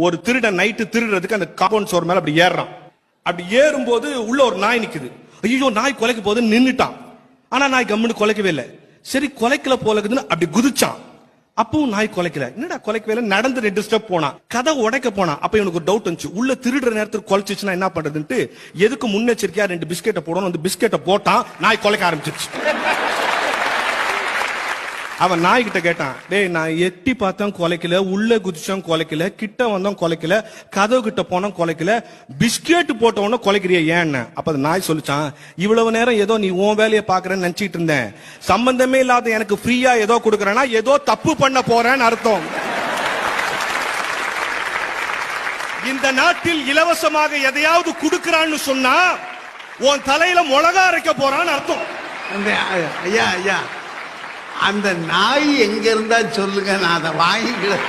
ஒரு திருடன் நைட்டு திருடுறதுக்கு அந்த காம்பவுண்ட் சோர் மேல அப்படி ஏறான். அப்படி ஏறும்போது உள்ள ஒரு நாய் நிக்குது. ஐயோ நாய் கொலைக்க போகுது நின்னுட்டான். ஆனா நாய் கம்முன்னு கொலைக்கவே இல்லை. சரி கொலைக்கல போலக்குதுன்னு அப்படி குதிச்சான். அப்பவும் நாய் கொலைக்கல. என்னடா கொலைக்கவே இல்லை, நடந்து 2 ஸ்டெப் போனா கதை உடைக்க போனா. அப்ப இவனுக்கு ஒரு டவுட் வந்துச்சு, உள்ள திருடுற நேரத்துக்கு கொலைச்சிச்சுன்னா என்ன பண்றதுன்ட்டு எதுக்கு முன்னெச்சரிக்கையா 2 பிஸ்கெட்டை போடணும். அந்த பிஸ்கெட்டை போட்டான், நாய் கொலைக்க ஆரம்பிச்சிருச்சு. அவன் நாய் கிட்ட கேட்டான், டேய் நான் எட்டி பார்த்தோம் கொலைக்கல, உள்ள குதிச்சோம் கொலைக்கல, கிட்ட வந்தோம் கொலைக்கல, கதவு கிட்ட போனோம் கொலைக்கல, பிஸ்கெட் போட்டவன கொலைக்கிறிய ஏன்னு. அப்ப அந்த நாய் சொல்லிச்சான், இவ்வளவு நேரம் ஏதோ நீ உன் வேலையை பாக்குறேன்னு நினைச்சிட்டு இருந்தேன், சம்பந்தமே இல்லாத எனக்கு ஃப்ரீயா ஏதோ கொடுக்கறேன்னா ஏதோ தப்பு பண்ண போறேன்னு அர்த்தம். இந்த நாட்டில் இலவசமாக எதையாவது கொடுக்கறான்னு சொன்னா உன் தலையில மிளகா அரைக்க போறான்னு அர்த்தம். ஐயா ஐயா, அந்த நாய் எங்க இருந்தா சொல்லுங்க, நான் அதை வாங்கிக்கிறேன்.